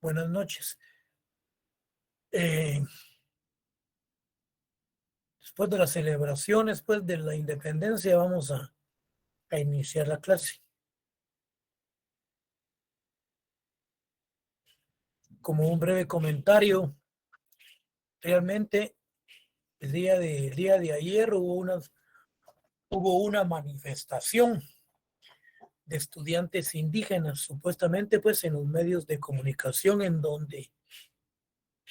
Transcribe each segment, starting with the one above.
Buenas noches. Eh, Después de las celebraciones, pues, de la independencia, vamos a iniciar la clase. Como un breve comentario, realmente el día de ayer hubo una manifestación de estudiantes indígenas, supuestamente, pues, en los medios de comunicación, en donde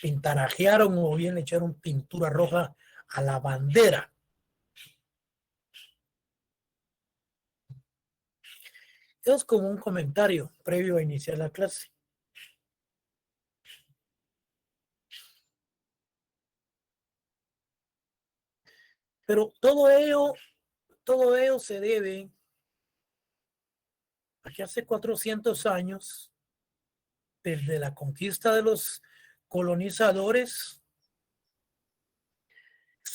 pintarajearon o bien le echaron pintura roja a la bandera. Eso es como un comentario previo a iniciar la clase. Pero todo ello se debe a que hace 400 años, desde la conquista de los colonizadores,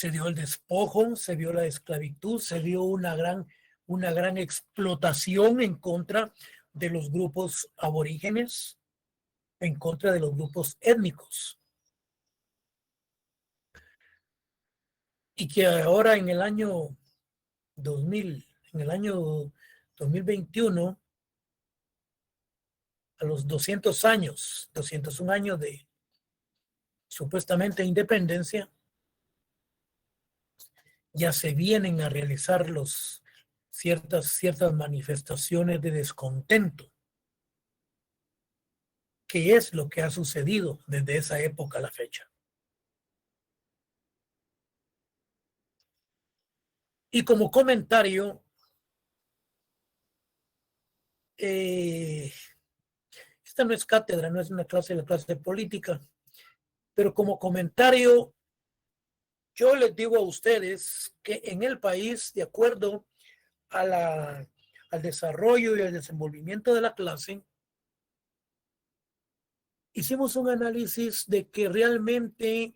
se dio el despojo, se vio la esclavitud, se dio una gran explotación en contra de los grupos aborígenes, en contra de los grupos étnicos. Y que ahora en el año 2000, en el año 2021, a los 201 años de supuestamente independencia, ya se vienen a realizar ciertas manifestaciones de descontento. ¿Qué es lo que ha sucedido desde esa época a la fecha? Y como comentario, eh, esta no es cátedra, no es una clase, la clase de política, pero como comentario, yo les digo a ustedes que en el país, de acuerdo a al desarrollo y al desenvolvimiento de la clase, hicimos un análisis de que realmente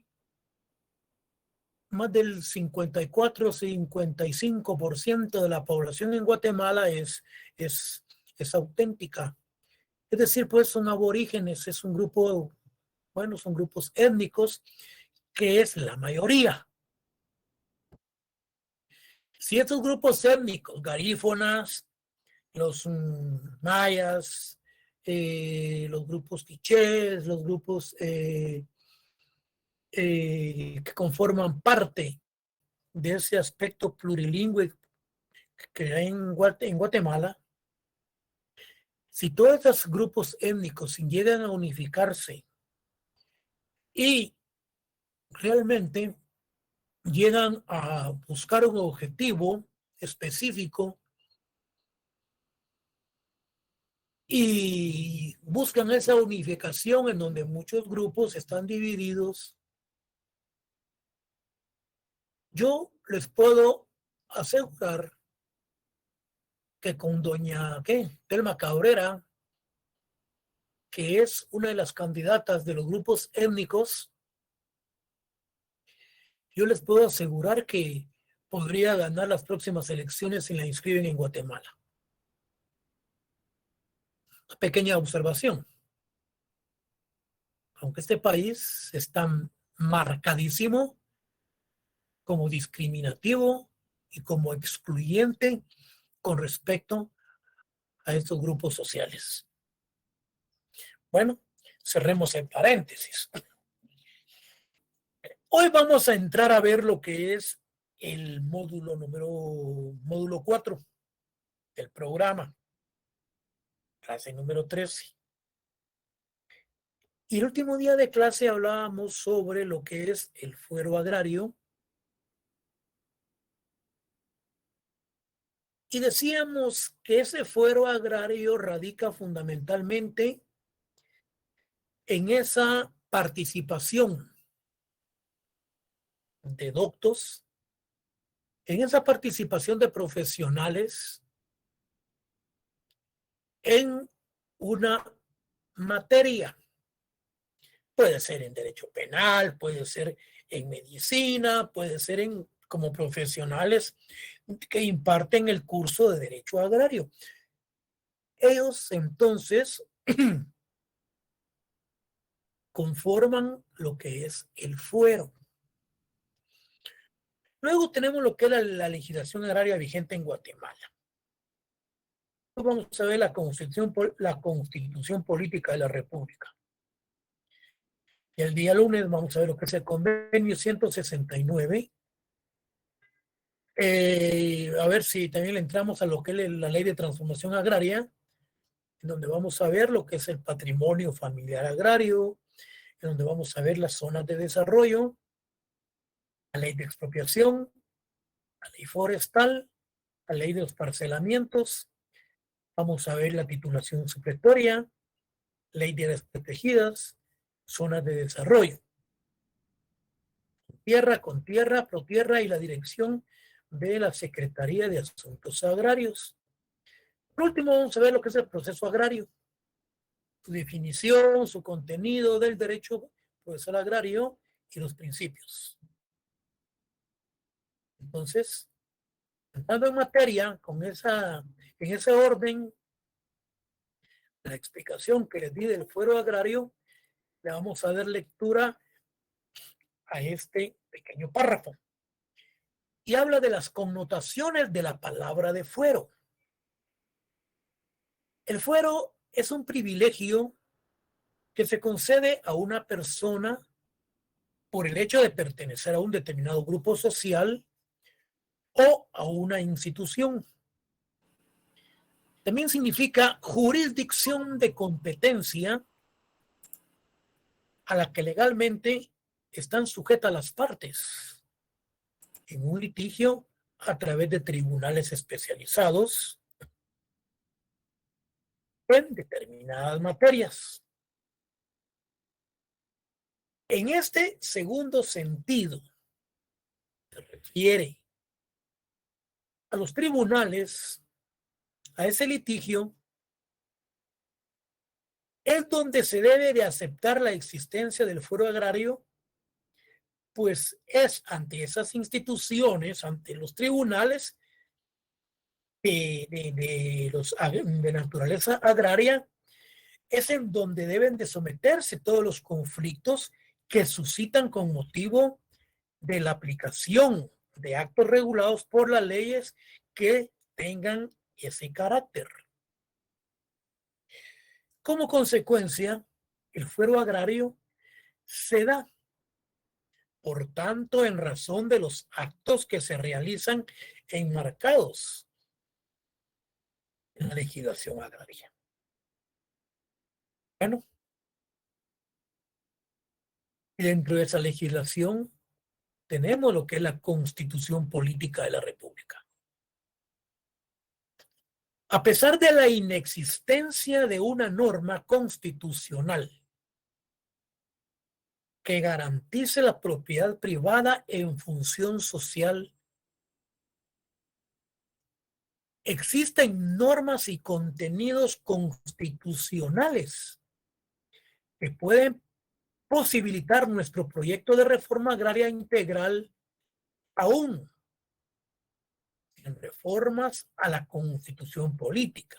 más del 54-55% de la población en Guatemala es, es auténtica. Es decir, pues son aborígenes, es un grupo, bueno, son grupos étnicos que es la mayoría. Si estos grupos étnicos, garífonas, los mayas, los grupos quichés, los grupos que conforman parte de ese aspecto plurilingüe que hay en Guatemala, si todos esos grupos étnicos llegan a unificarse y realmente llegan a buscar un objetivo específico y buscan esa unificación en donde muchos grupos están divididos, yo les puedo asegurar que con doña Telma Cabrera, que es una de las candidatas de los grupos étnicos, yo les puedo asegurar que podría ganar las próximas elecciones si la inscriben en Guatemala. Una pequeña observación. Aunque este país está marcadísimo como discriminativo y como excluyente con respecto a estos grupos sociales. Bueno, cerremos el paréntesis. Hoy vamos a entrar a ver lo que es el módulo 4 del programa, clase número 13. Y el último día de clase hablábamos sobre lo que es el fuero agrario y decíamos que ese fuero agrario radica fundamentalmente en esa participación de doctos, en esa participación de profesionales en una materia. Puede ser en derecho penal, puede ser en medicina, puede ser como profesionales que imparten el curso de derecho agrario. Ellos entonces conforman lo que es el fuero. Luego tenemos lo que es la legislación agraria vigente en Guatemala. Vamos a ver la constitución política de la República. Y el día lunes vamos a ver lo que es el convenio 169. A ver si también le entramos a lo que es la ley de transformación agraria, en donde vamos a ver lo que es el patrimonio familiar agrario, en donde vamos a ver las zonas de desarrollo, la ley de expropiación, la ley forestal, la ley de los parcelamientos, vamos a ver la titulación supletoria, ley de áreas protegidas, zonas de desarrollo, con tierra, pro tierra y la dirección de la Secretaría de Asuntos Agrarios. Por último, vamos a ver lo que es el proceso agrario, su definición, su contenido del derecho procesal agrario y los principios. Entonces, entrando en materia, en ese orden, la explicación que les di del fuero agrario, le vamos a dar lectura a este pequeño párrafo. Y habla de las connotaciones de la palabra de fuero. El fuero es un privilegio que se concede a una persona por el hecho de pertenecer a un determinado grupo social o a una institución. También significa jurisdicción de competencia a la que legalmente están sujetas las partes en un litigio a través de tribunales especializados en determinadas materias. En este segundo sentido, se refiere a los tribunales, a ese litigio, es donde se debe de aceptar la existencia del fuero agrario, pues es ante esas instituciones, ante los tribunales de naturaleza agraria, es en donde deben de someterse todos los conflictos que suscitan con motivo de la aplicación de actos regulados por las leyes que tengan ese carácter. Como consecuencia, el fuero agrario se da, por tanto, en razón de los actos que se realizan enmarcados en la legislación agraria. Bueno, y dentro de esa legislación tenemos lo que es la Constitución Política de la República. A pesar de la inexistencia de una norma constitucional que garantice la propiedad privada en función social, existen normas y contenidos constitucionales que pueden posibilitar nuestro proyecto de reforma agraria integral, aún sin reformas a la Constitución política.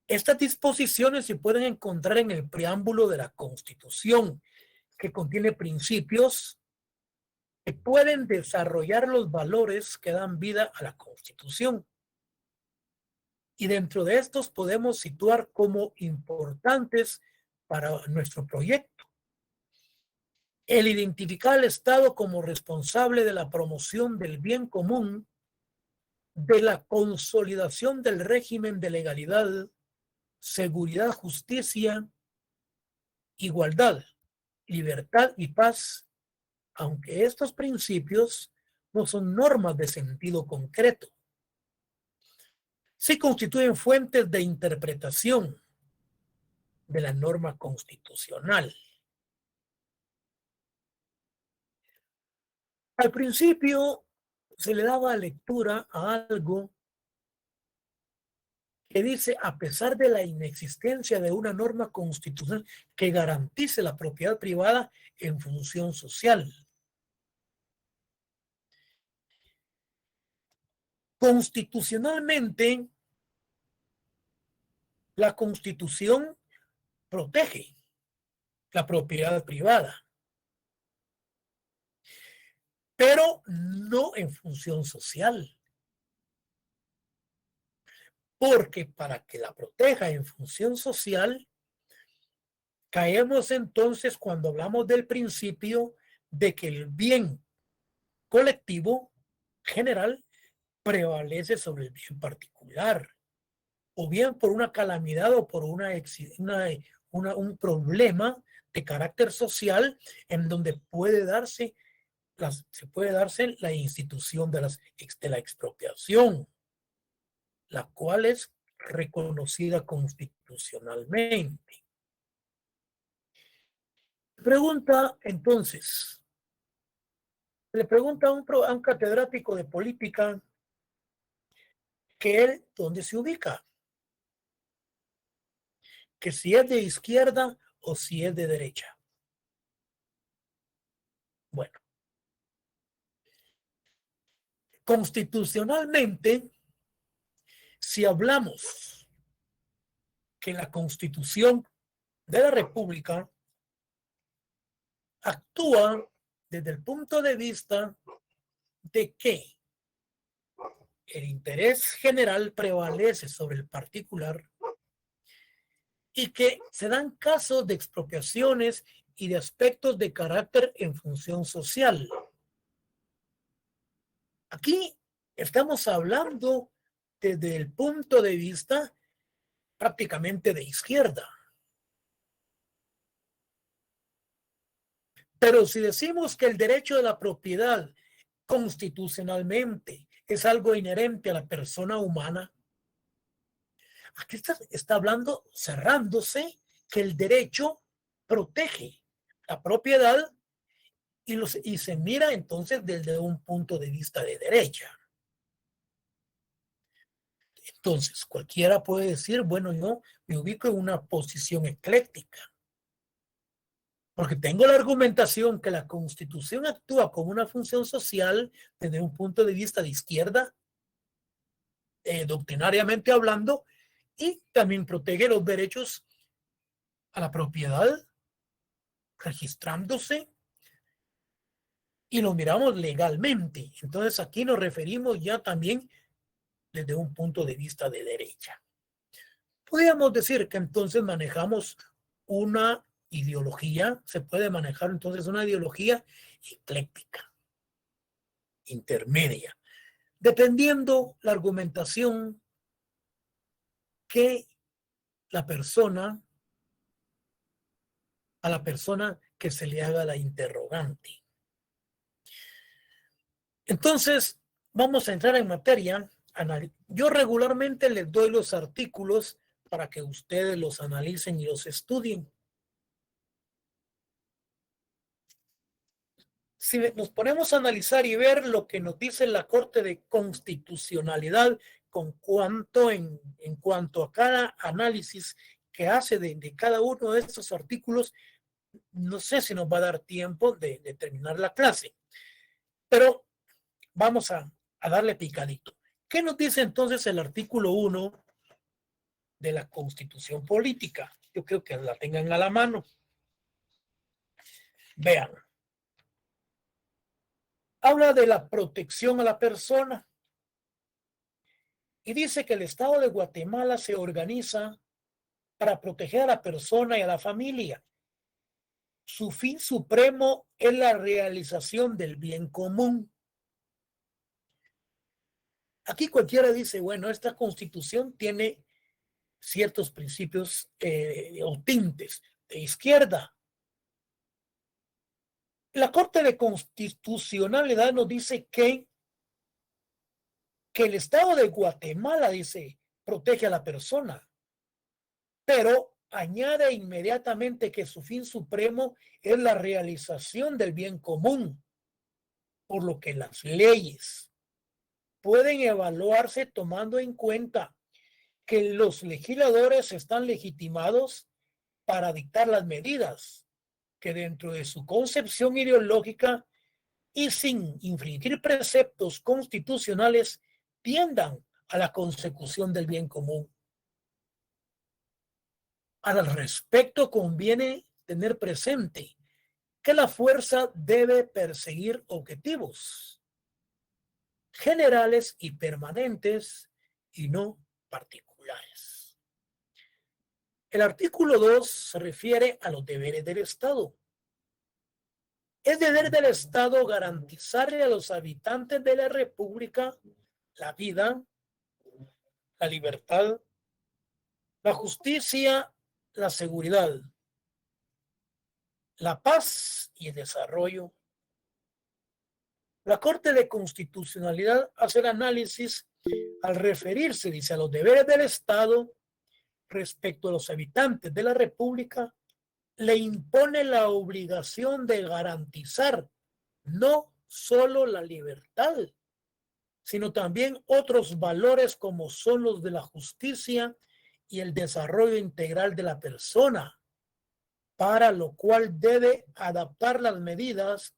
Estas disposiciones se pueden encontrar en el preámbulo de la Constitución, que contiene principios que pueden desarrollar los valores que dan vida a la Constitución. Y dentro de estos podemos situar como importantes para nuestro proyecto el identificar al Estado como responsable de la promoción del bien común, de la consolidación del régimen de legalidad, seguridad, justicia, igualdad, libertad y paz, aunque estos principios no son normas de sentido concreto. Sí constituyen fuentes de interpretación de la norma constitucional. Al principio se le daba lectura a algo que dice, a pesar de la inexistencia de una norma constitucional que garantice la propiedad privada en función social. Constitucionalmente, la Constitución protege la propiedad privada, pero no en función social. Porque para que la proteja en función social, caemos entonces cuando hablamos del principio de que el bien colectivo general prevalece sobre el bien particular, o bien por una calamidad o por un problema de carácter social en donde se puede darse la institución de la expropiación, la cual es reconocida constitucionalmente. Pregunta entonces, le pregunta a un catedrático de política que él, ¿dónde se ubica? Que si es de izquierda o si es de derecha. Bueno, constitucionalmente, si hablamos que la Constitución de la República actúa desde el punto de vista de que el interés general prevalece sobre el particular y que se dan casos de expropiaciones y de aspectos de carácter en función social. Aquí estamos hablando desde el punto de vista prácticamente de izquierda. Pero si decimos que el derecho de la propiedad constitucionalmente es algo inherente a la persona humana, aquí está hablando, cerrándose, que el derecho protege la propiedad y se mira entonces desde un punto de vista de derecha. Entonces, cualquiera puede decir, bueno, yo me ubico en una posición ecléctica, porque tengo la argumentación que la Constitución actúa como una función social desde un punto de vista de izquierda, doctrinariamente hablando, y también protege los derechos a la propiedad, registrándose, y lo miramos legalmente. Entonces aquí nos referimos ya también desde un punto de vista de derecha. Podríamos decir que entonces manejamos una ideología, se puede manejar entonces una ideología ecléctica, intermedia, dependiendo la argumentación que a la persona que se le haga la interrogante. Entonces, vamos a entrar en materia. Yo regularmente les doy los artículos para que ustedes los analicen y los estudien. Si nos ponemos a analizar y ver lo que nos dice la Corte de Constitucionalidad en cuanto a cada análisis que hace de cada uno de estos artículos, no sé si nos va a dar tiempo de terminar la clase, pero vamos a darle picadito. ¿Qué nos dice entonces el artículo 1 de la Constitución Política? Yo creo que la tengan a la mano. Vean. Habla de la protección a la persona y dice que el Estado de Guatemala se organiza para proteger a la persona y a la familia. Su fin supremo es la realización del bien común. Aquí cualquiera dice, bueno, esta Constitución tiene ciertos principios o tintes de izquierda. La Corte de Constitucionalidad nos dice que el Estado de Guatemala, dice, protege a la persona, pero añade inmediatamente que su fin supremo es la realización del bien común, por lo que las leyes pueden evaluarse tomando en cuenta que los legisladores están legitimados para dictar las medidas que dentro de su concepción ideológica y sin infringir preceptos constitucionales tiendan a la consecución del bien común. Al respecto conviene tener presente que la fuerza debe perseguir objetivos generales y permanentes y no particulares. El artículo 2 se refiere a los deberes del Estado. Es deber del Estado garantizarle a los habitantes de la República la vida, la libertad, la justicia, la seguridad, la paz y el desarrollo. La Corte de Constitucionalidad hace el análisis al referirse, dice, a los deberes del Estado respecto a los habitantes de la República, le impone la obligación de garantizar no solo la libertad, sino también otros valores como son los de la justicia y el desarrollo integral de la persona, para lo cual debe adaptar las medidas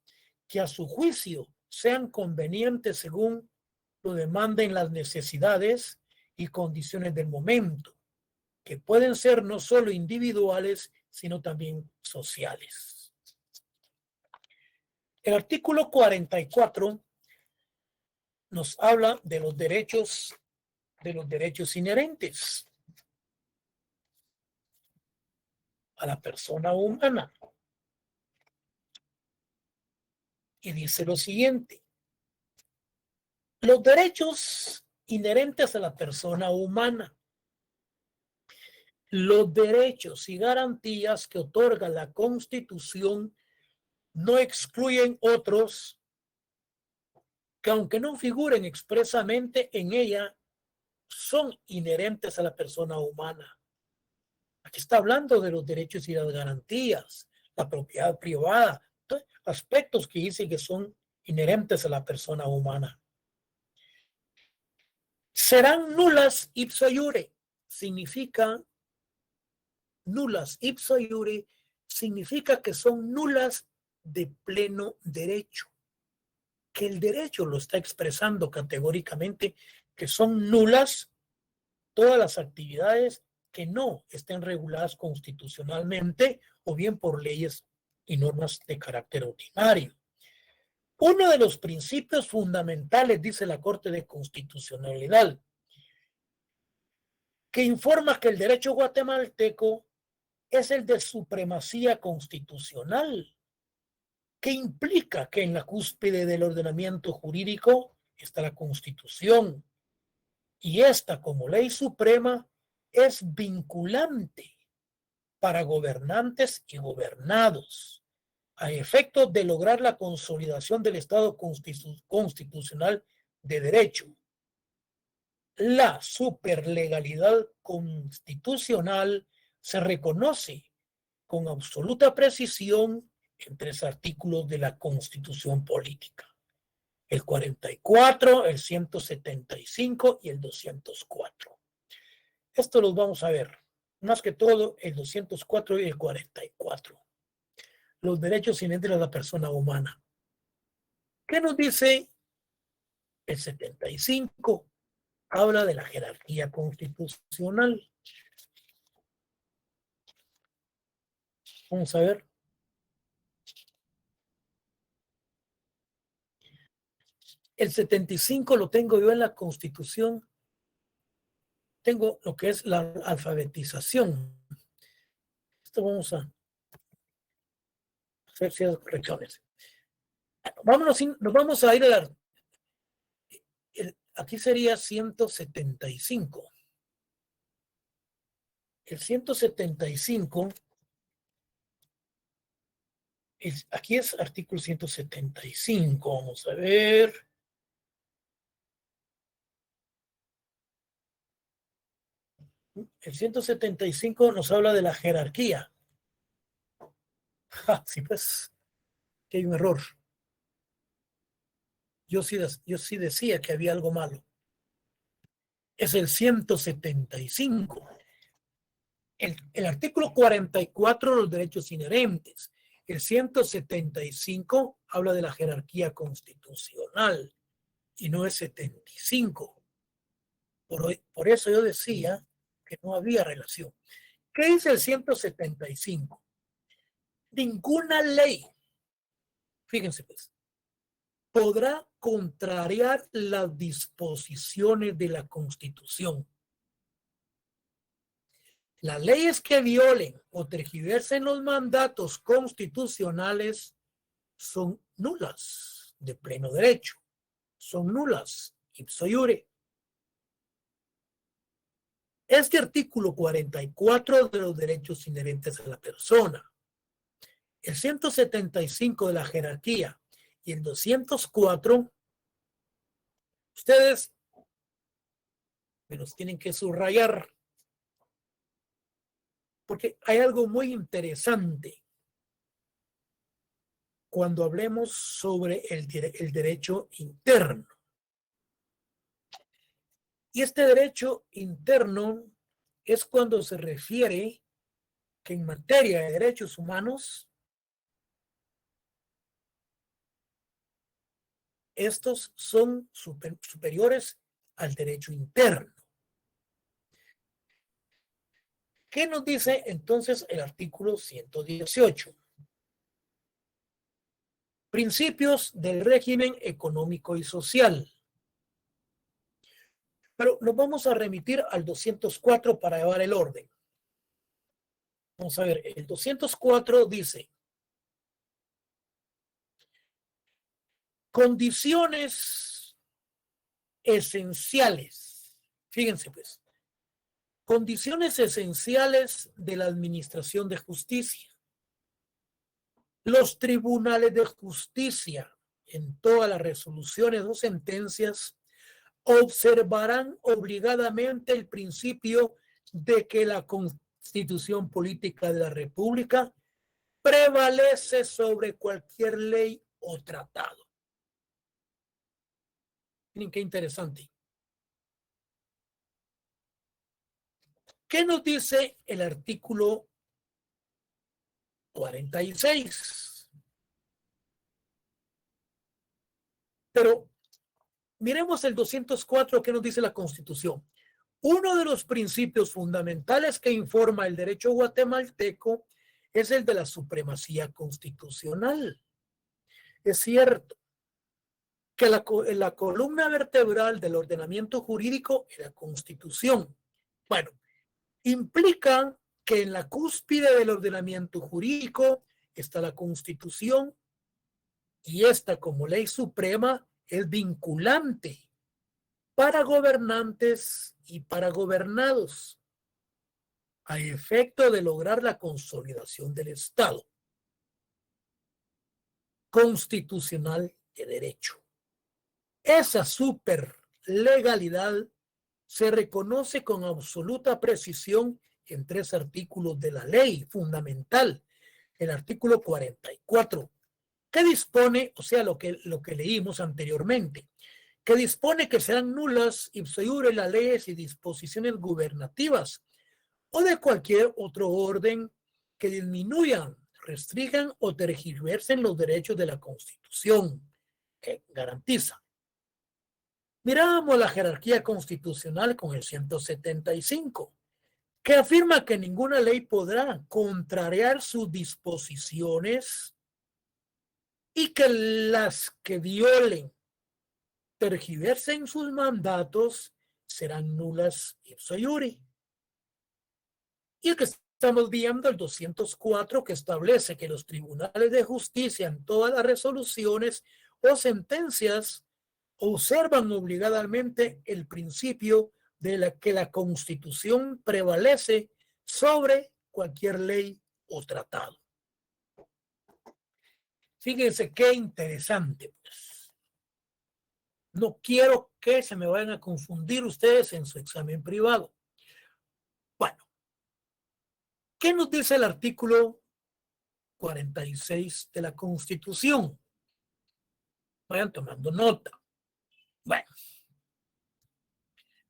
que a su juicio sean convenientes según lo demanden las necesidades y condiciones del momento, que pueden ser no solo individuales, sino también sociales. El artículo 44 nos habla de los derechos inherentes a la persona humana. Y dice lo siguiente: los derechos inherentes a la persona humana, los derechos y garantías que otorga la Constitución no excluyen otros que, aunque no figuren expresamente en ella, son inherentes a la persona humana. Aquí está hablando de los derechos y las garantías, la propiedad privada, aspectos que dicen que son inherentes a la persona humana. Serán nulas ipso iure, significa nulas ipso iure, significa que son nulas de pleno derecho, que el derecho lo está expresando categóricamente, que son nulas todas las actividades que no estén reguladas constitucionalmente o bien por leyes y normas de carácter ordinario. Uno de los principios fundamentales, dice la Corte de Constitucionalidad, que informa que el derecho guatemalteco es el de supremacía constitucional, que implica que en la cúspide del ordenamiento jurídico está la Constitución, y esta, como ley suprema, es vinculante para gobernantes y gobernados, a efectos de lograr la consolidación del Estado constitucional de derecho. La superlegalidad constitucional se reconoce con absoluta precisión en 3 artículos de la Constitución política: el 44, el 175 y el 204. Esto los vamos a ver, más que todo el 204 y el 44. Los derechos inherentes a la persona humana. ¿Qué nos dice el 75? Habla de la jerarquía constitucional. Vamos a ver. El 75 lo tengo yo en la Constitución. Tengo lo que es la alfabetización. Esto vamos a hacer ciertas correcciones. Nos vamos a ir a aquí sería 175. El 175, aquí es artículo 175. Vamos a ver. El 175 nos habla de la jerarquía. Sí, pues, que hay un error. Yo sí decía que había algo malo. Es el 175. El artículo 44, los derechos inherentes. El 175 habla de la jerarquía constitucional y no es 75. Por eso yo decía que no había relación. ¿Qué dice el 175? ninguna ley, fíjense pues, podrá contrariar las disposiciones de la Constitución. Las leyes que violen o tergiversen los mandatos constitucionales son nulas de pleno derecho, son nulas ipso iure. Este artículo 44 de los derechos inherentes a la persona, el 175 de la jerarquía y el 204, ustedes me los tienen que subrayar, porque hay algo muy interesante cuando hablemos sobre el derecho interno. Y este derecho interno es cuando se refiere que en materia de derechos humanos, estos son superiores al derecho interno. ¿Qué nos dice entonces el artículo 118? Principios del régimen económico y social. Pero nos vamos a remitir al 204 para llevar el orden. Vamos a ver, el 204 dice: condiciones esenciales. Fíjense pues, condiciones esenciales de la administración de justicia. Los tribunales de justicia, en todas las resoluciones o sentencias, observarán obligadamente el principio de que la Constitución Política de la República prevalece sobre cualquier ley o tratado. Miren qué interesante. ¿Qué nos dice el artículo 46? Pero miremos el 204, ¿qué nos dice la Constitución? Uno de los principios fundamentales que informa el derecho guatemalteco es el de la supremacía constitucional. Es cierto que la columna vertebral del ordenamiento jurídico es la Constitución. Bueno, implica que en la cúspide del ordenamiento jurídico está la Constitución y esta, como ley suprema, es vinculante para gobernantes y para gobernados, a efecto de lograr la consolidación del Estado constitucional de derecho. Esa superlegalidad se reconoce con absoluta precisión en 3 artículos de la ley fundamental. El artículo 44, que dispone, o sea, lo que leímos anteriormente, que dispone que serán nulas ipso iure las leyes y disposiciones gubernativas o de cualquier otro orden que disminuyan, restringan o tergiversen los derechos de la Constitución que garantiza. Miramos la jerarquía constitucional con el 175, que afirma que ninguna ley podrá contrariar sus disposiciones y que las que violen, tergiversen sus mandatos, serán nulas ipso iure. Y el que estamos viendo, el 204, que establece que los tribunales de justicia en todas las resoluciones o sentencias observan obligadamente el principio de que la Constitución prevalece sobre cualquier ley o tratado. Fíjense qué interesante, pues. No quiero que se me vayan a confundir ustedes en su examen privado. Bueno, ¿qué nos dice el artículo 46 de la Constitución? Vayan tomando nota. Bueno,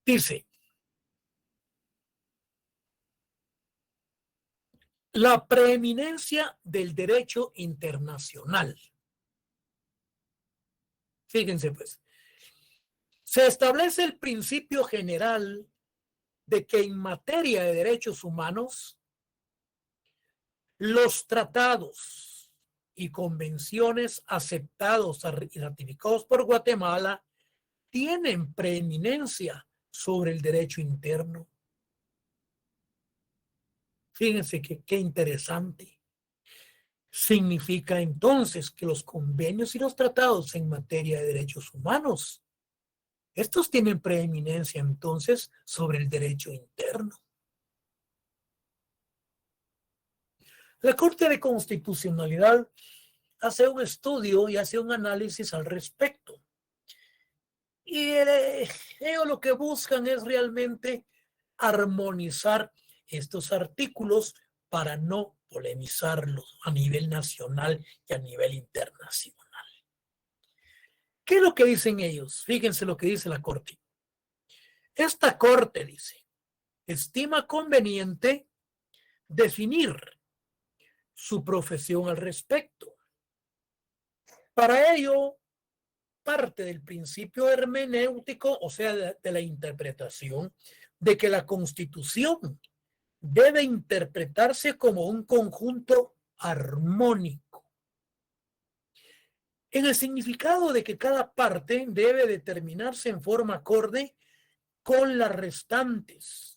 dice: la preeminencia del derecho internacional. Fíjense pues, se establece el principio general de que en materia de derechos humanos, Los tratados y convenciones aceptados y ratificados por Guatemala tienen preeminencia sobre el derecho interno. Fíjense qué interesante. Significa entonces que los convenios y los tratados en materia de derechos humanos, estos tienen preeminencia entonces sobre el derecho interno. La Corte de Constitucionalidad hace un estudio y hace un análisis al respecto. Y ellos lo que buscan es realmente armonizar estos artículos para no polemizarlos a nivel nacional y a nivel internacional. ¿Qué es lo que dicen ellos? Fíjense lo que dice la Corte. Esta Corte dice, estima conveniente definir su profesión al respecto. Para ello, parte del principio hermenéutico, o sea, de la interpretación, de que la Constitución debe interpretarse como un conjunto armónico, en el significado de que cada parte debe determinarse en forma acorde con las restantes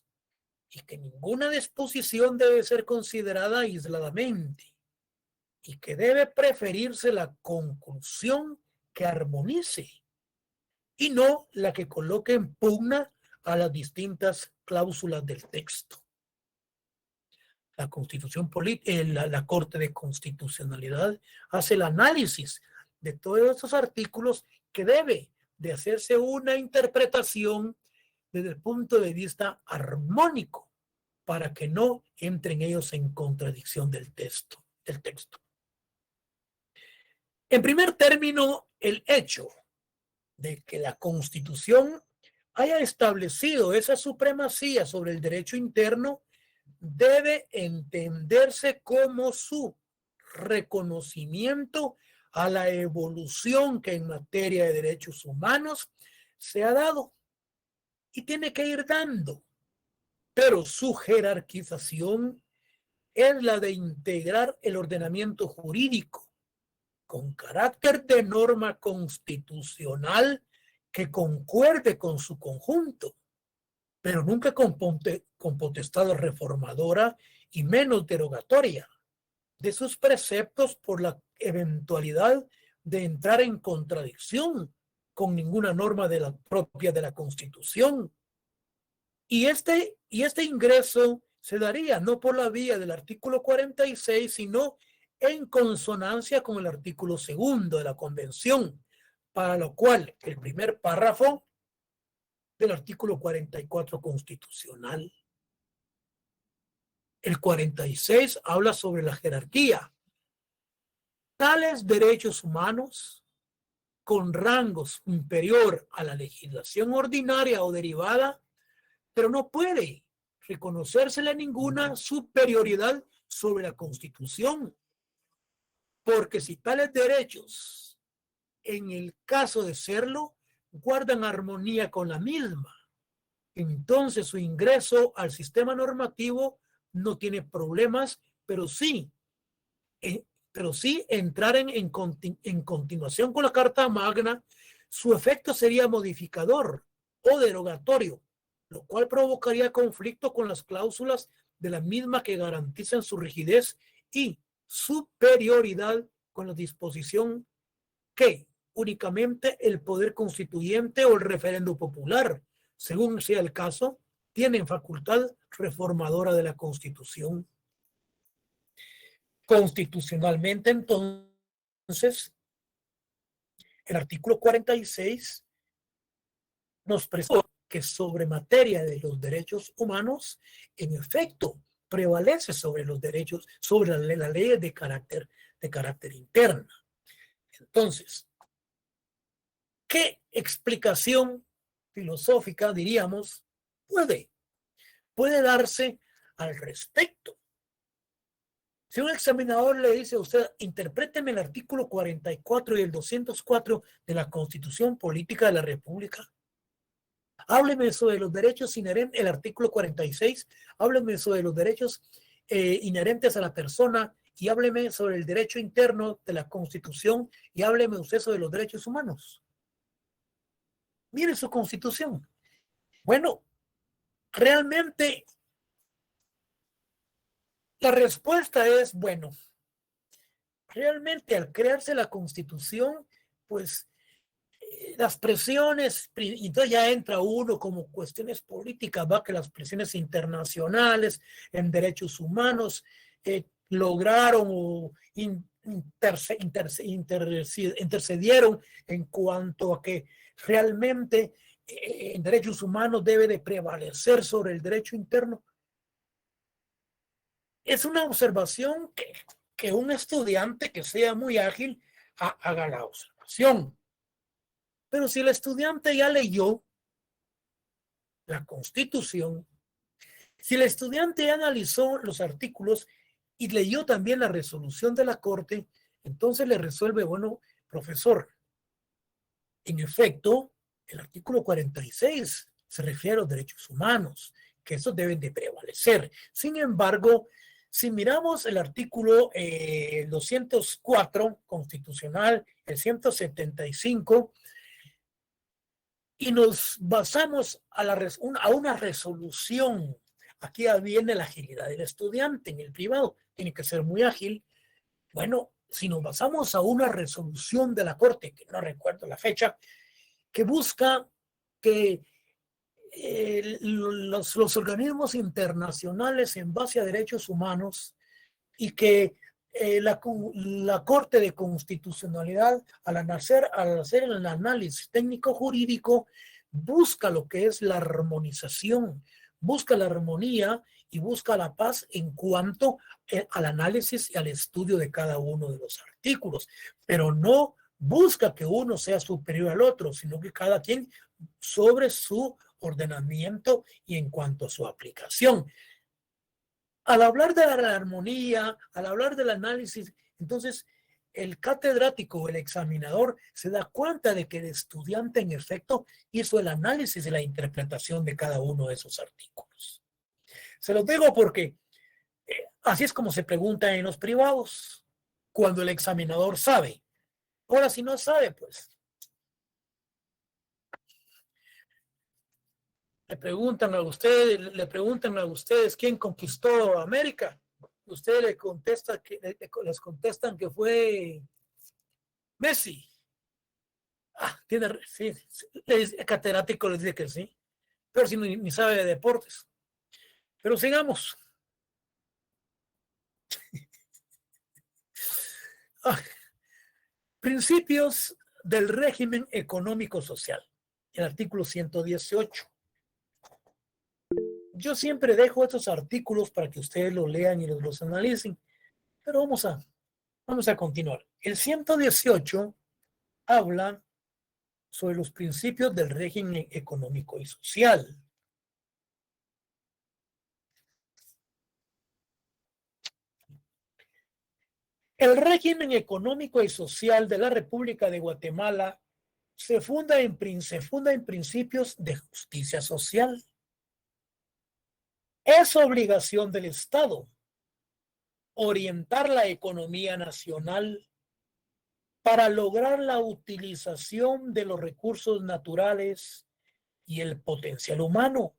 y que ninguna disposición debe ser considerada aisladamente y que debe preferirse la conclusión que armonice y no la que coloque en pugna a las distintas cláusulas del texto. La Constitución la Corte de Constitucionalidad hace el análisis de todos estos artículos que debe de hacerse una interpretación desde el punto de vista armónico para que no entren ellos en contradicción del texto. En primer término, el hecho de que la Constitución haya establecido esa supremacía sobre el derecho interno debe entenderse como su reconocimiento a la evolución que en materia de derechos humanos se ha dado y tiene que ir dando, pero su jerarquización es la de integrar el ordenamiento jurídico con carácter de norma constitucional que concuerde con su conjunto, pero nunca con potestad reformadora y menos derogatoria de sus preceptos por la eventualidad de entrar en contradicción con ninguna norma propia de la Constitución. Y este ingreso se daría no por la vía del artículo 46, sino en consonancia con el artículo 2 de la Convención, para lo cual el primer párrafo del artículo 44 constitucional. El 46 habla sobre la jerarquía. Tales derechos humanos con rangos inferior a la legislación ordinaria o derivada, pero no puede reconocérsele ninguna superioridad sobre la Constitución, porque si tales derechos, en el caso de serlo, guardan armonía con la misma, entonces su ingreso al sistema normativo no tiene problemas, pero sí entrar en continuación con la Carta Magna, su efecto sería modificador o derogatorio, lo cual provocaría conflicto con las cláusulas de la misma que garantizan su rigidez y superioridad con la disposición que únicamente el poder constituyente o el referendo popular, según sea el caso, tienen facultad reformadora de la Constitución. Constitucionalmente, entonces, el artículo 46 nos presenta que sobre materia de los derechos humanos, en efecto, prevalece sobre los derechos, sobre la ley de carácter interna. Entonces, ¿qué explicación filosófica, diríamos, puede darse al respecto? Si un examinador le dice a usted, interpréteme el artículo 44 y el 204 de la Constitución Política de la República, hábleme sobre los derechos inherentes, el artículo 46, hábleme sobre los derechos inherentes a la persona y hábleme sobre el derecho interno de la Constitución y hábleme usted sobre los derechos humanos. Mire su Constitución. Bueno, realmente la respuesta es, bueno, realmente al crearse la Constitución, pues las presiones, y entonces ya entra uno como cuestiones políticas, va que las presiones internacionales en derechos humanos lograron o intercedieron en cuanto a que realmente en derechos humanos debe de prevalecer sobre el derecho interno. Es una observación que un estudiante que sea muy ágil haga la observación. Pero si el estudiante ya leyó la Constitución, si el estudiante ya analizó los artículos y leyó también la resolución de la Corte, entonces le resuelve, bueno, profesor, en efecto, el artículo 46 se refiere a los derechos humanos, que esos deben de prevalecer. Sin embargo, si miramos el artículo 204 constitucional, el 175, y nos basamos a una resolución, aquí viene la agilidad del estudiante en el privado, tiene que ser muy ágil. Bueno, si nos basamos a una resolución de la Corte, que no recuerdo la fecha, que busca que los organismos internacionales en base a derechos humanos y que la Corte de Constitucionalidad, al hacer el análisis técnico jurídico, busca lo que es la armonización, busca la armonía y busca la paz en cuanto al análisis y al estudio de cada uno de los artículos, pero no busca que uno sea superior al otro, sino que cada quien sobre su ordenamiento y en cuanto a su aplicación. Al hablar de la armonía, al hablar del análisis, entonces el catedrático o el examinador se da cuenta de que el estudiante en efecto hizo el análisis y la interpretación de cada uno de esos artículos. Se los digo porque así es como se pregunta en los privados, cuando el examinador sabe. Ahora, si no sabe, pues le preguntan a ustedes quién conquistó América. Ustedes les contestan que fue Messi. Sí, el catedrático les dice que sí, pero si ni sabe de deportes. Pero sigamos. Principios del régimen económico social. El artículo 118. Yo siempre dejo estos artículos para que ustedes los lean y los analicen, pero vamos a continuar. El 118 habla sobre los principios del régimen económico y social. El régimen económico y social de la República de Guatemala se funda en principios de justicia social. Es obligación del Estado orientar la economía nacional para lograr la utilización de los recursos naturales y el potencial humano,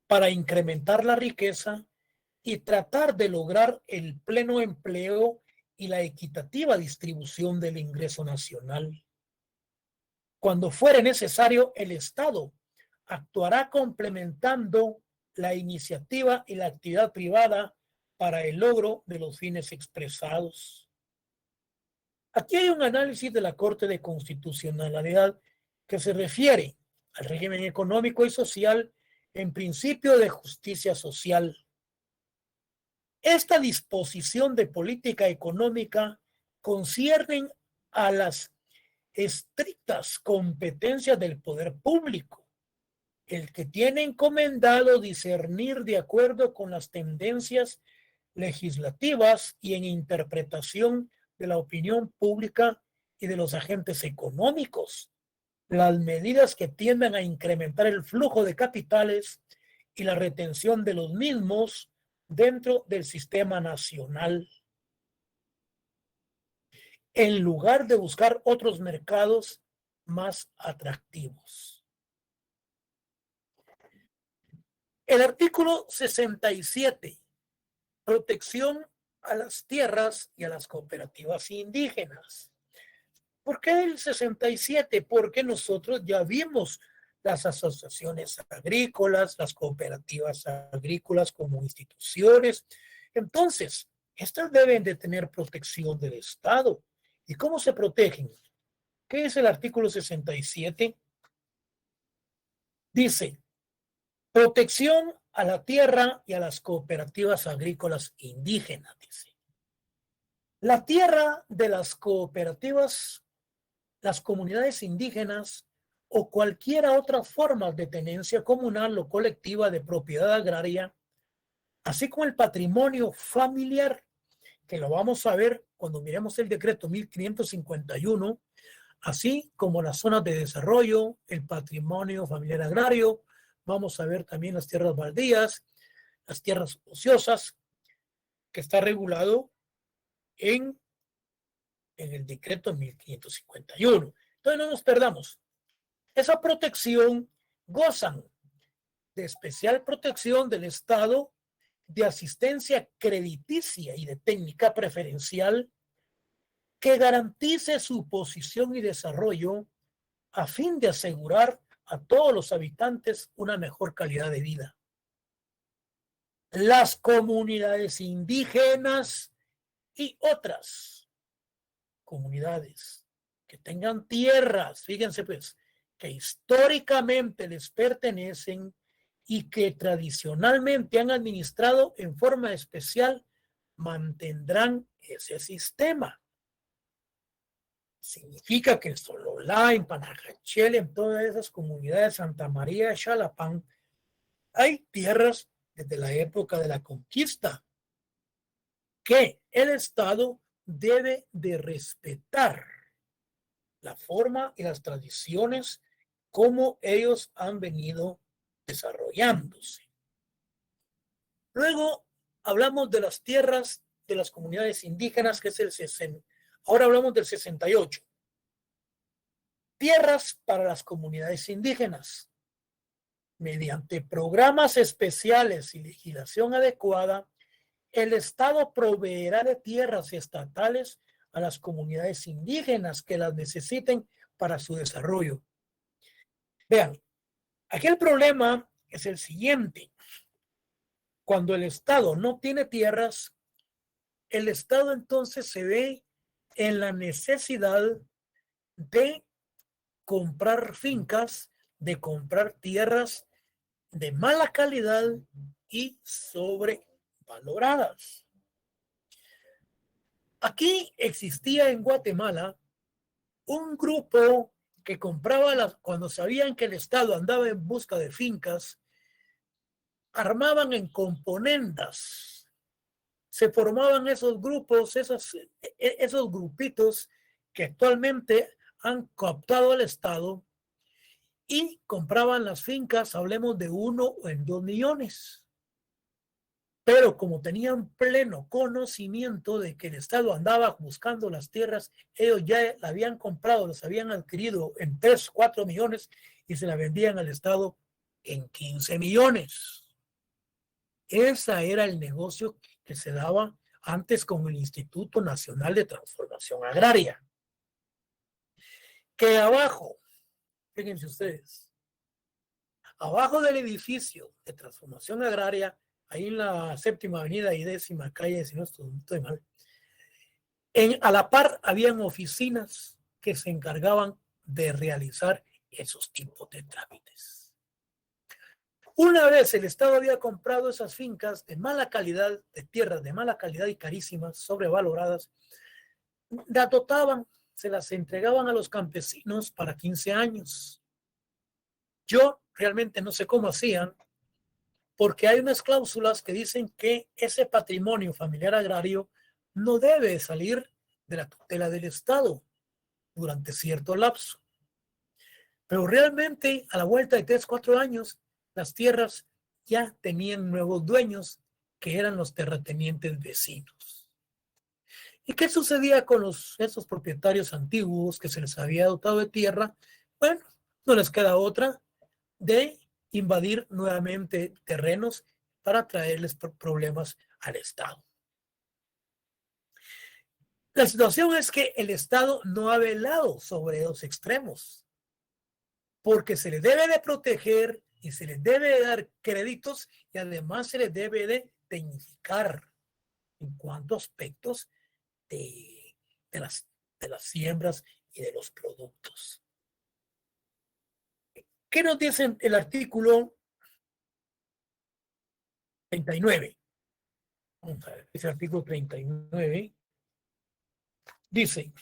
para incrementar la riqueza y tratar de lograr el pleno empleo y la equitativa distribución del ingreso nacional. Cuando fuere necesario, el Estado actuará complementando la iniciativa y la actividad privada para el logro de los fines expresados. Aquí hay un análisis de la Corte de Constitucionalidad que se refiere al régimen económico y social en principio de justicia social. Esta disposición de política económica concierne a las estrictas competencias del poder público, el que tiene encomendado discernir de acuerdo con las tendencias legislativas y en interpretación de la opinión pública y de los agentes económicos, las medidas que tiendan a incrementar el flujo de capitales y la retención de los mismos dentro del sistema nacional, en lugar de buscar otros mercados más atractivos. El artículo 67, protección a las tierras y a las cooperativas indígenas. ¿Por qué el 67? Porque nosotros ya vimos las asociaciones agrícolas, las cooperativas agrícolas como instituciones. Entonces, estas deben de tener protección del Estado. ¿Y cómo se protegen? ¿Qué es el artículo 67? Dice, protección a la tierra y a las cooperativas agrícolas indígenas, dice. La tierra de las cooperativas, las comunidades indígenas o cualquier otra forma de tenencia comunal o colectiva de propiedad agraria, así como el patrimonio familiar, que lo vamos a ver cuando miremos el decreto 1551, así como las zonas de desarrollo, el patrimonio familiar agrario, vamos a ver también las tierras baldías, las tierras ociosas, que está regulado en el decreto 1551. Entonces no nos perdamos. Esa protección gozan de especial protección del Estado, de asistencia crediticia y de técnica preferencial que garantice su posición y desarrollo a fin de asegurar a todos los habitantes una mejor calidad de vida. Las comunidades indígenas y otras comunidades que tengan tierras, fíjense pues, que históricamente les pertenecen y que tradicionalmente han administrado en forma especial, mantendrán ese sistema. Significa que en Sololá, en Panajachel, en todas esas comunidades, Santa María, Xalapán, hay tierras desde la época de la conquista que el Estado debe de respetar la forma y las tradiciones como ellos han venido desarrollándose. Luego hablamos de las tierras de las comunidades indígenas, que es el 60. Ahora hablamos del 68. Tierras para las comunidades indígenas. Mediante programas especiales y legislación adecuada, el Estado proveerá de tierras estatales a las comunidades indígenas que las necesiten para su desarrollo. Vean, aquí el problema es el siguiente. Cuando el Estado no tiene tierras, el Estado entonces se ve en la necesidad de comprar fincas, de comprar tierras de mala calidad y sobrevaloradas. Aquí existía en Guatemala un grupo que compraba cuando sabían que el Estado andaba en busca de fincas, armaban en componendas, se formaban esos grupos, esos grupitos que actualmente han cooptado al Estado y compraban las fincas, hablemos de 1 o 2 millones. Pero como tenían pleno conocimiento de que el Estado andaba buscando las tierras, ellos ya la habían comprado, las habían adquirido en 3, 4 millones y se la vendían al Estado en 15 millones. Ese era el negocio que se daba antes con el Instituto Nacional de Transformación Agraria. Que abajo, fíjense ustedes, abajo del edificio de transformación agraria, ahí en la 7ª avenida y 10ª calle, si no estoy mal, a la par habían oficinas que se encargaban de realizar esos tipos de trámites. Una vez el Estado había comprado esas fincas de mala calidad, de tierras de mala calidad y carísimas, sobrevaloradas, las dotaban, se las entregaban a los campesinos para 15 años. Yo realmente no sé cómo hacían, porque hay unas cláusulas que dicen que ese patrimonio familiar agrario no debe salir de la tutela del Estado durante cierto lapso. Pero realmente a la vuelta de 3, 4 años, las tierras ya tenían nuevos dueños que eran los terratenientes vecinos. ¿Y qué sucedía con esos propietarios antiguos que se les había dotado de tierra? Bueno, no les queda otra de invadir nuevamente terrenos para traerles problemas al Estado. La situación es que el Estado no ha velado sobre los extremos, porque se les debe de proteger y se les debe de dar créditos y además se les debe de tecnificar en cuanto a aspectos de, de, las, de las siembras y de los productos. ¿Qué nos dice el artículo 39? Vamos a ver, ese artículo 39 dice,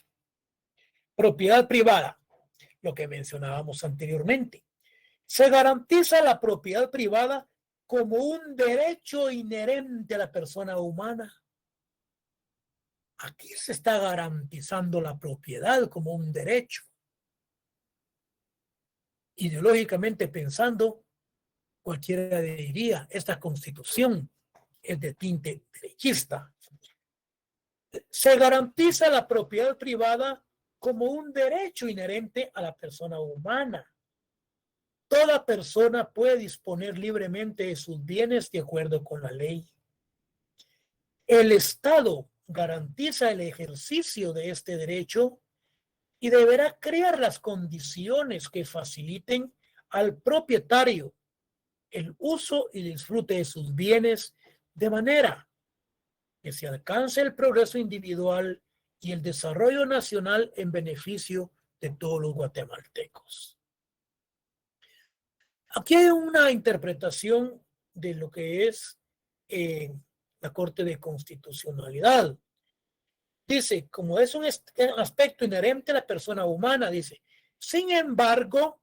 propiedad privada, lo que mencionábamos anteriormente. Se garantiza la propiedad privada como un derecho inherente a la persona humana. Aquí se está garantizando la propiedad como un derecho. Ideológicamente pensando, cualquiera diría, esta constitución es de tinte derechista. Se garantiza la propiedad privada como un derecho inherente a la persona humana. Toda persona puede disponer libremente de sus bienes de acuerdo con la ley. El Estado garantiza el ejercicio de este derecho y deberá crear las condiciones que faciliten al propietario el uso y disfrute de sus bienes de manera que se alcance el progreso individual y el desarrollo nacional en beneficio de todos los guatemaltecos. Aquí hay una interpretación de lo que es la Corte de Constitucionalidad. Dice, como es un aspecto inherente a la persona humana, dice, sin embargo,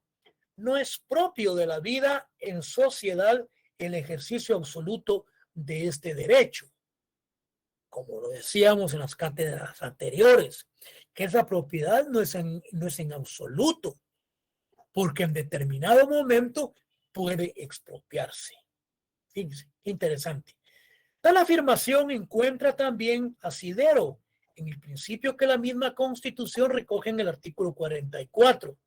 no es propio de la vida en sociedad el ejercicio absoluto de este derecho. Como lo decíamos en las cátedras anteriores, que esa propiedad no es en absoluto, porque en determinado momento puede expropiarse. Fíjense, interesante. Tal afirmación encuentra también asidero en el principio que la misma Constitución recoge en el artículo 44,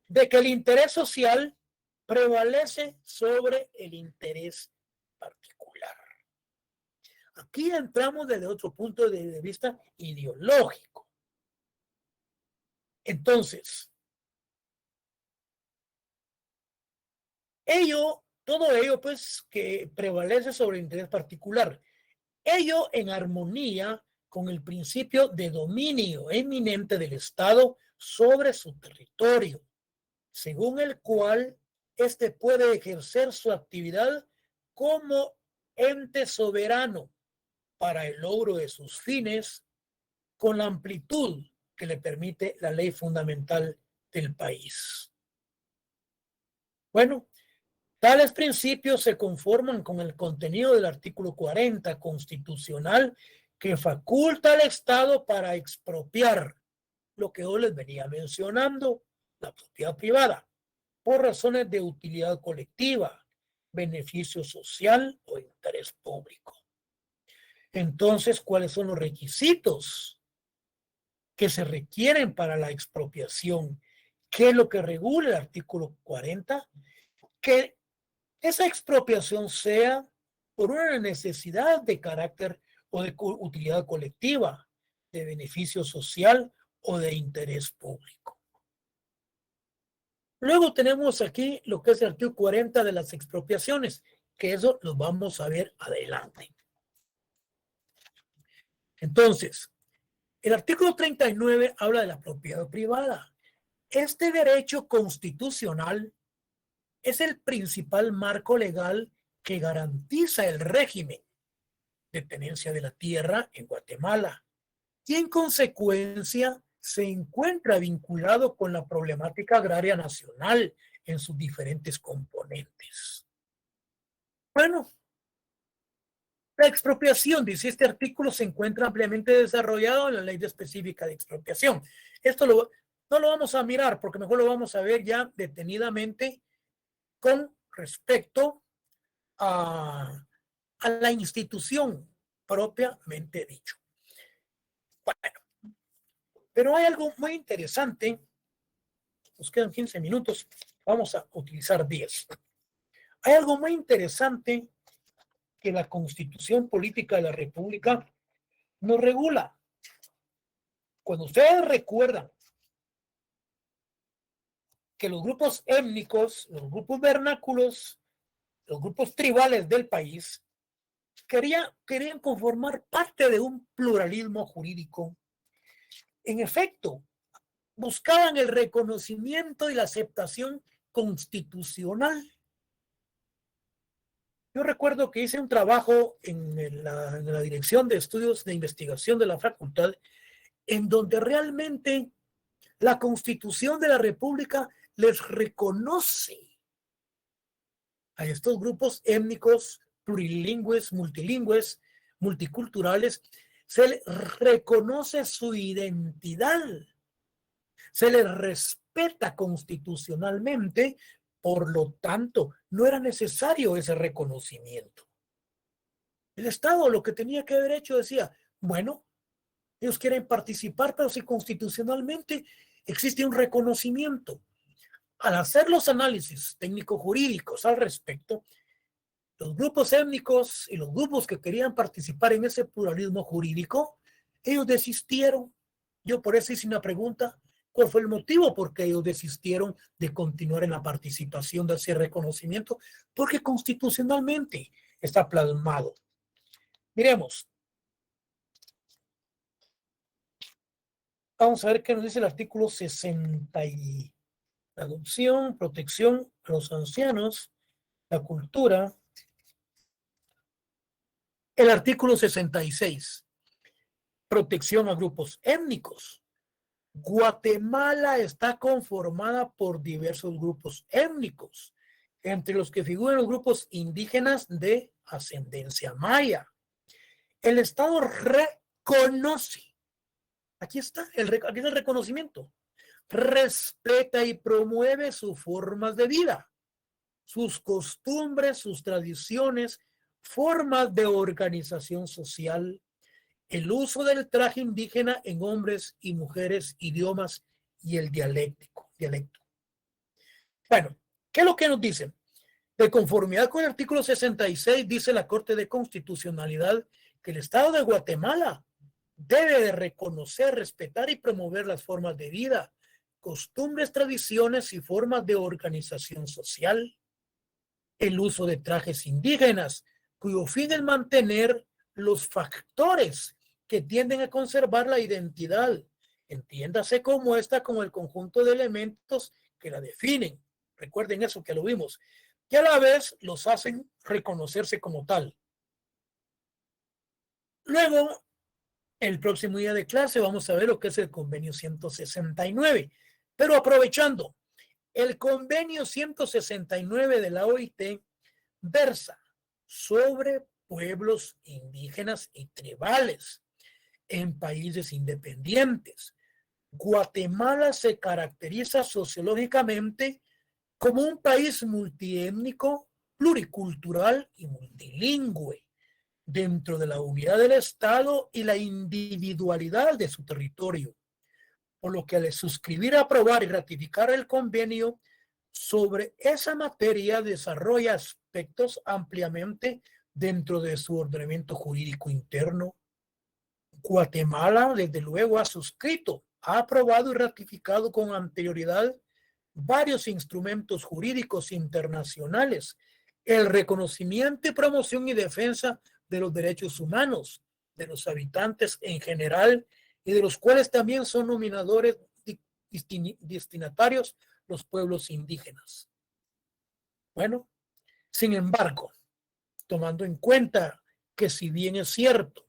de que el interés social prevalece sobre el interés particular. Aquí entramos desde otro punto de vista ideológico. Entonces, todo ello, pues, que prevalece sobre el interés particular, ello en armonía con el principio de dominio eminente del Estado sobre su territorio, según el cual éste puede ejercer su actividad como ente soberano para el logro de sus fines con la amplitud que le permite la ley fundamental del país. Bueno, tales principios se conforman con el contenido del artículo 40 constitucional que faculta al Estado para expropiar lo que yo les venía mencionando, la propiedad privada, por razones de utilidad colectiva, beneficio social o interés público. Entonces, ¿cuáles son los requisitos que se requieren para la expropiación? ¿Qué es lo que regula el artículo 40? Que esa expropiación sea por una necesidad de carácter o de utilidad colectiva, de beneficio social o de interés público. Luego tenemos aquí lo que es el artículo 40 de las expropiaciones, que eso lo vamos a ver adelante. Entonces, el artículo 39 habla de la propiedad privada. Este derecho constitucional es el principal marco legal que garantiza el régimen de tenencia de la tierra en Guatemala y en consecuencia se encuentra vinculado con la problemática agraria nacional en sus diferentes componentes. Bueno, la expropiación, dice este artículo, se encuentra ampliamente desarrollado en la ley específica de expropiación. Esto no lo vamos a mirar porque mejor lo vamos a ver ya detenidamente con respecto a a la institución propiamente dicho. Bueno, pero hay algo muy interesante. Nos quedan 15 minutos, vamos a utilizar 10. Hay algo muy interesante que la Constitución Política de la República nos regula. Cuando ustedes recuerdan que los grupos étnicos, los grupos vernáculos, los grupos tribales del país querían conformar parte de un pluralismo jurídico. En efecto, buscaban el reconocimiento y la aceptación constitucional. Yo recuerdo que hice un trabajo en la Dirección de Estudios de Investigación de la facultad, en donde realmente la Constitución de la República les reconoce a estos grupos étnicos, plurilingües, multilingües, multiculturales, se les reconoce su identidad, se les respeta constitucionalmente, por lo tanto, no era necesario ese reconocimiento. El Estado lo que tenía que haber hecho decía, bueno, ellos quieren participar, pero si constitucionalmente existe un reconocimiento. Al hacer los análisis técnico-jurídicos al respecto, los grupos étnicos y los grupos que querían participar en ese pluralismo jurídico, ellos desistieron. Yo por eso hice una pregunta, ¿cuál fue el motivo por qué ellos desistieron de continuar en la participación de ese reconocimiento? Porque constitucionalmente está plasmado. Miremos. Vamos a ver qué nos dice el artículo 60 y la adopción, protección a los ancianos, la cultura. El artículo 66, protección a grupos étnicos. Guatemala está conformada por diversos grupos étnicos, entre los que figuran los grupos indígenas de ascendencia maya. El Estado reconoce, aquí está el reconocimiento, respeta y promueve sus formas de vida, sus costumbres, sus tradiciones, formas de organización social, el uso del traje indígena en hombres y mujeres, idiomas y el dialecto. Bueno, ¿qué es lo que nos dicen? De conformidad con el artículo 66, dice la Corte de Constitucionalidad que el Estado de Guatemala debe de reconocer, respetar y promover las formas de vida, costumbres, tradiciones y formas de organización social, el uso de trajes indígenas, cuyo fin es mantener los factores que tienden a conservar la identidad, entiéndase como esta, como el conjunto de elementos que la definen. Recuerden eso que lo vimos, que a la vez los hacen reconocerse como tal. Luego, el próximo día de clase vamos a ver lo que es el convenio 169. Pero aprovechando, el convenio 169 de la OIT versa sobre pueblos indígenas y tribales en países independientes. Guatemala se caracteriza sociológicamente como un país multiétnico, pluricultural y multilingüe, dentro de la unidad del Estado y la individualidad de su territorio, por lo que al suscribir, aprobar y ratificar el convenio sobre esa materia desarrolla aspectos ampliamente dentro de su ordenamiento jurídico interno. Guatemala, desde luego, ha suscrito, ha aprobado y ratificado con anterioridad varios instrumentos jurídicos internacionales, el reconocimiento y promoción y defensa de los derechos humanos de los habitantes en general y de los cuales también son nominadores destinatarios los pueblos indígenas. Bueno, sin embargo, tomando en cuenta que si bien es cierto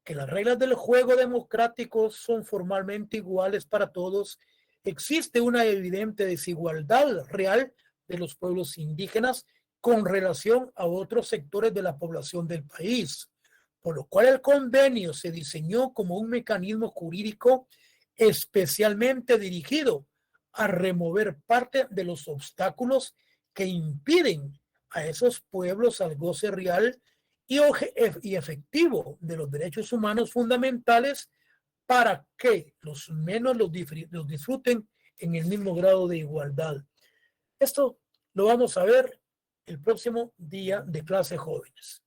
que las reglas del juego democrático son formalmente iguales para todos, existe una evidente desigualdad real de los pueblos indígenas con relación a otros sectores de la población del país, por lo cual el convenio se diseñó como un mecanismo jurídico especialmente dirigido a remover parte de los obstáculos que impiden a esos pueblos al goce real y efectivo de los derechos humanos fundamentales para que los menos los disfruten en el mismo grado de igualdad. Esto lo vamos a ver el próximo día de clase jóvenes.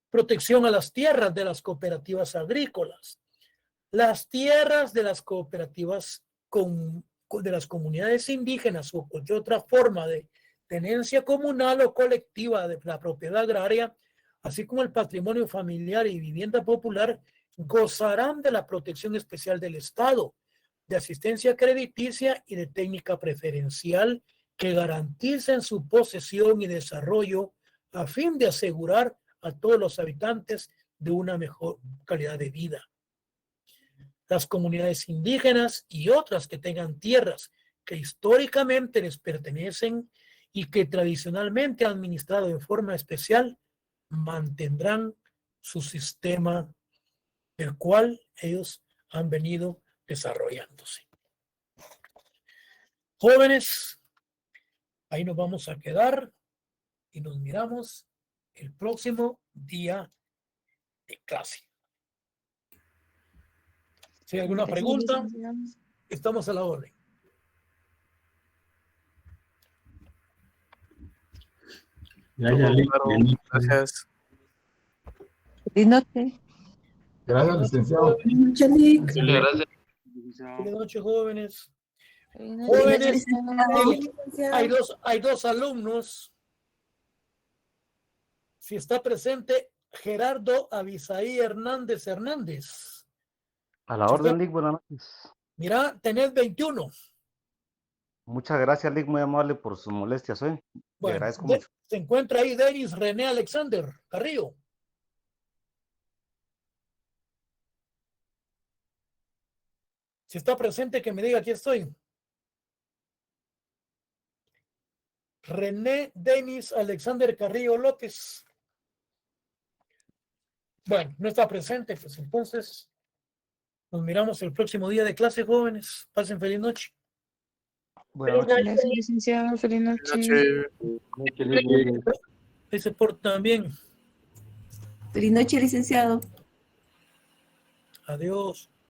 Protección a las tierras de las cooperativas agrícolas. Las tierras de las cooperativas de las comunidades indígenas o cualquier otra forma de tenencia comunal o colectiva de la propiedad agraria, así como el patrimonio familiar y vivienda popular, gozarán de la protección especial del Estado, de asistencia crediticia y de técnica preferencial que garanticen su posesión y desarrollo a fin de asegurar a todos los habitantes de una mejor calidad de vida. Las comunidades indígenas y otras que tengan tierras que históricamente les pertenecen y que tradicionalmente han administrado de forma especial, mantendrán su sistema del cual ellos han venido desarrollándose. Jóvenes, ahí nos vamos a quedar y nos miramos el próximo día de clase. Si hay alguna pregunta, estamos a la orden. Gracias. Feliz noche. Gracias, licenciado. Gracias. Buenas noches, jóvenes. Jóvenes, hay dos alumnos. Si está presente Gerardo Abisaí Hernández. A la orden, Lick, buenas noches. Mira, tenés 21. Muchas gracias, Lick, muy amable por sus molestias hoy. Bueno, le agradezco mucho. Se encuentra ahí Denis René Alexander Carrillo. Si está presente, que me diga aquí estoy. René Denis Alexander Carrillo López. Bueno, no está presente, pues entonces nos miramos el próximo día de clase, jóvenes. Pasen feliz noche. Buenas noches. Gracias, licenciado. Feliz noche. Ahí se portan bien. Feliz noche, licenciado. Adiós.